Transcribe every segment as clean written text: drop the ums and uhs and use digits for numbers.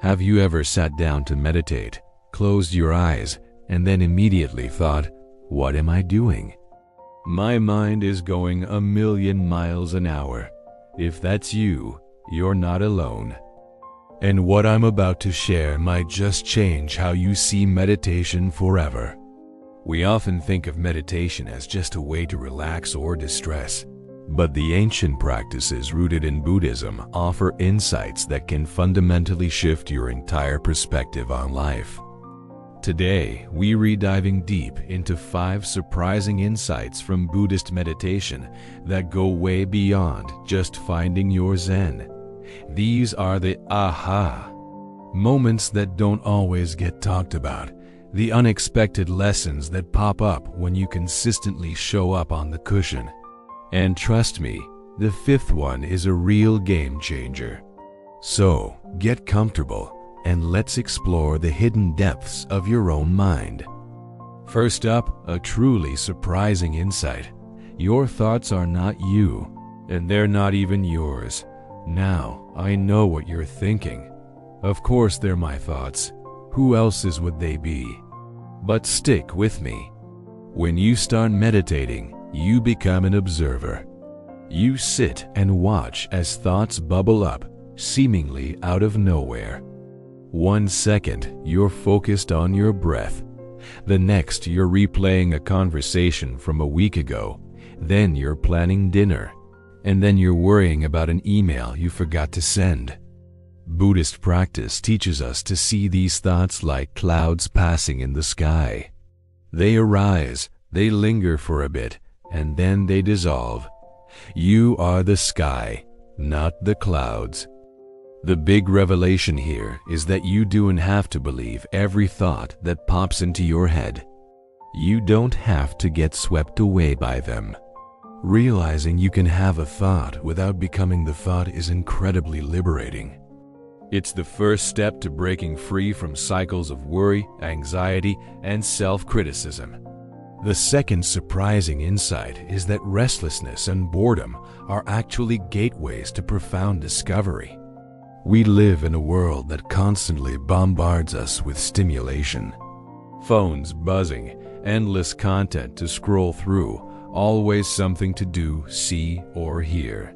Have you ever sat down to meditate, closed your eyes, and then immediately thought, "What am I doing? My mind is going 1,000,000 miles an hour." If that's you, you're not alone. And what I'm about to share might just change how you see meditation forever. We often think of meditation as just a way to relax or distress, but the ancient practices rooted in Buddhism offer insights that can fundamentally shift your entire perspective on life. Today, we're diving deep into 5 surprising insights from Buddhist meditation that go way beyond just finding your Zen. These are the aha moments that don't always get talked about, the unexpected lessons that pop up when you consistently show up on the cushion. And trust me, the 5th one is a real game changer. So, get comfortable and let's explore the hidden depths of your own mind. First up, a truly surprising insight. Your thoughts are not you, and they're not even yours. Now, I know what you're thinking. Of course they're my thoughts. Who else's would they be? But stick with me. When you start meditating, you become an observer. You sit and watch as thoughts bubble up, seemingly out of nowhere. 1 second, you're focused on your breath. The next, you're replaying a conversation from a week ago. Then you're planning dinner. And then you're worrying about an email you forgot to send. Buddhist practice teaches us to see these thoughts like clouds passing in the sky. They arise, they linger for a bit, and then they dissolve. You are the sky, not the clouds. The big revelation here is that you don't have to believe every thought that pops into your head. You don't have to get swept away by them. Realizing you can have a thought without becoming the thought is incredibly liberating. It's the first step to breaking free from cycles of worry, anxiety, and self-criticism. The second surprising insight is that restlessness and boredom are actually gateways to profound discovery. We live in a world that constantly bombards us with stimulation. Phones buzzing, endless content to scroll through, always something to do, see, or hear.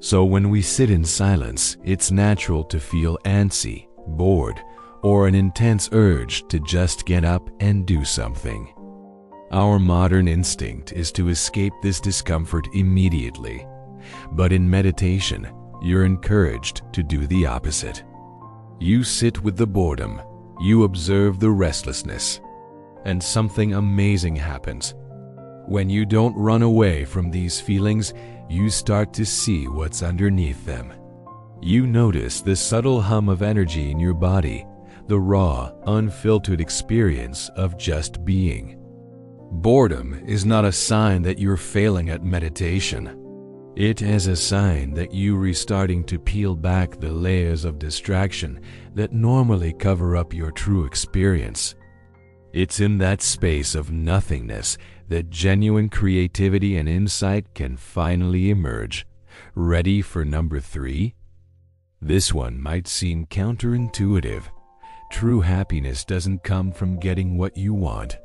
So when we sit in silence, it's natural to feel antsy, bored, or an intense urge to just get up and do something. Our modern instinct is to escape this discomfort immediately. But in meditation, you're encouraged to do the opposite. You sit with the boredom, you observe the restlessness, and something amazing happens. When you don't run away from these feelings, you start to see what's underneath them. You notice the subtle hum of energy in your body, the raw, unfiltered experience of just being. Boredom is not a sign that you're failing at meditation. It is a sign that you're starting to peel back the layers of distraction that normally cover up your true experience. It's in that space of nothingness that genuine creativity and insight can finally emerge. Ready for number 3? This one might seem counterintuitive. True happiness doesn't come from getting what you want.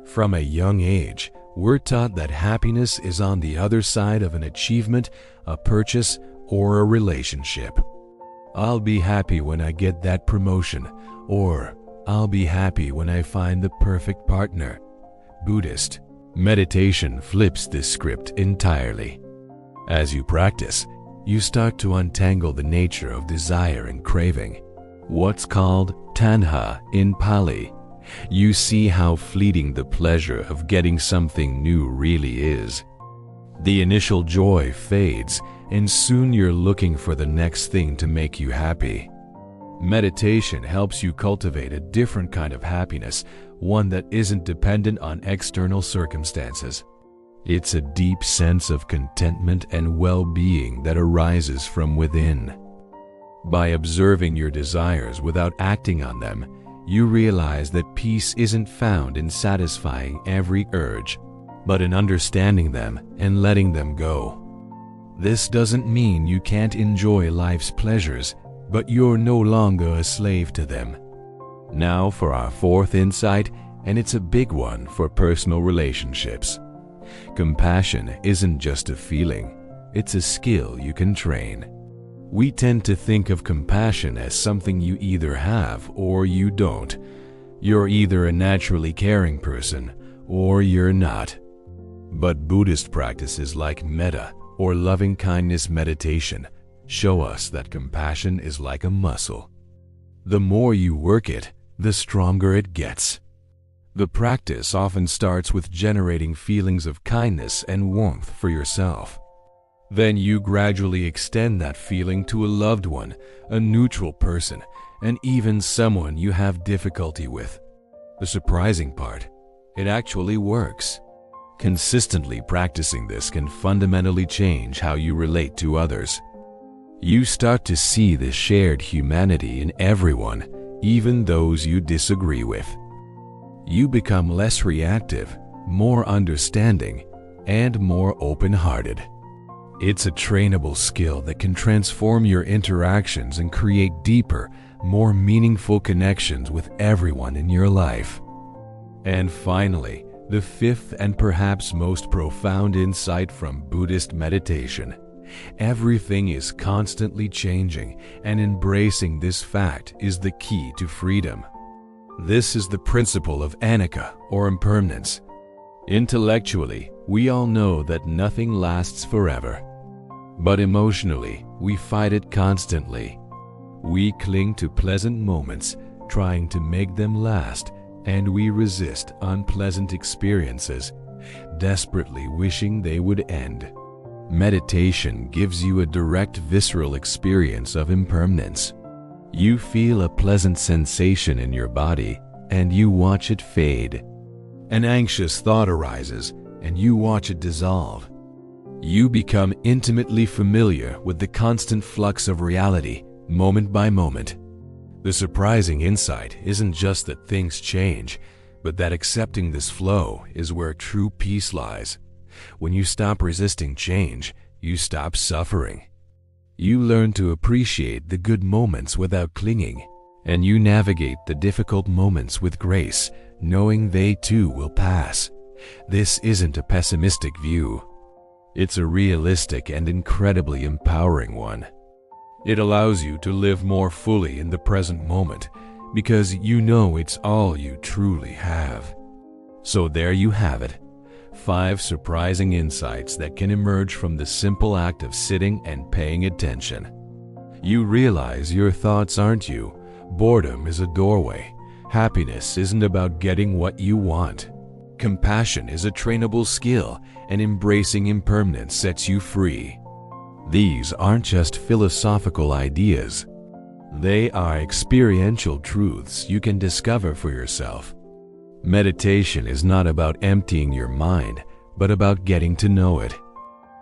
From a young age, we're taught that happiness is on the other side of an achievement, a purchase, or a relationship. I'll be happy when I get that promotion, or I'll be happy when I find the perfect partner. Buddhist meditation flips this script entirely. As you practice, you start to untangle the nature of desire and craving, what's called tanha in Pali. You see how fleeting the pleasure of getting something new really is. The initial joy fades, and soon you're looking for the next thing to make you happy. Meditation helps you cultivate a different kind of happiness, one that isn't dependent on external circumstances. It's a deep sense of contentment and well-being that arises from within. By observing your desires without acting on them, you realize that peace isn't found in satisfying every urge, but in understanding them and letting them go. This doesn't mean you can't enjoy life's pleasures, but you're no longer a slave to them. Now for our fourth insight, and it's a big one for personal relationships. Compassion isn't just a feeling, it's a skill you can train. We tend to think of compassion as something you either have or you don't. You're either a naturally caring person or you're not. But Buddhist practices like metta or loving-kindness meditation show us that compassion is like a muscle. The more you work it, the stronger it gets. The practice often starts with generating feelings of kindness and warmth for yourself. Then you gradually extend that feeling to a loved one, a neutral person, and even someone you have difficulty with. The surprising part, it actually works. Consistently practicing this can fundamentally change how you relate to others. You start to see the shared humanity in everyone, even those you disagree with. You become less reactive, more understanding, and more open-hearted. It's a trainable skill that can transform your interactions and create deeper, more meaningful connections with everyone in your life. And finally, the fifth and perhaps most profound insight from Buddhist meditation. Everything is constantly changing, and embracing this fact is the key to freedom. This is the principle of anicca, or impermanence. Intellectually, we all know that nothing lasts forever. But emotionally, we fight it constantly. We cling to pleasant moments, trying to make them last, and we resist unpleasant experiences, desperately wishing they would end. Meditation gives you a direct visceral experience of impermanence. You feel a pleasant sensation in your body, and you watch it fade. An anxious thought arises, and you watch it dissolve. You become intimately familiar with the constant flux of reality, moment by moment. The surprising insight isn't just that things change, but that accepting this flow is where true peace lies. When you stop resisting change, you stop suffering. You learn to appreciate the good moments without clinging, and you navigate the difficult moments with grace, knowing they too will pass. This isn't a pessimistic view. It's a realistic and incredibly empowering one. It allows you to live more fully in the present moment because you know it's all you truly have. So there you have it. 5 surprising insights that can emerge from the simple act of sitting and paying attention. You realize your thoughts aren't you. Boredom is a doorway. Happiness isn't about getting what you want. Compassion is a trainable skill, and embracing impermanence sets you free. These aren't just philosophical ideas. They are experiential truths you can discover for yourself. Meditation is not about emptying your mind, but about getting to know it.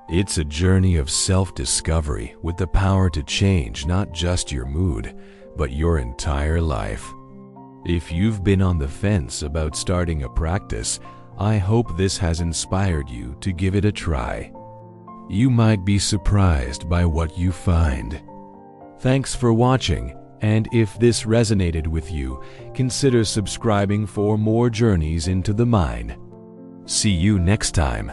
It's a journey of self-discovery with the power to change not just your mood, but your entire life. If you've been on the fence about starting a practice, I hope this has inspired you to give it a try. You might be surprised by what you find. Thanks for watching, and if this resonated with you, consider subscribing for more journeys into the mind. See you next time.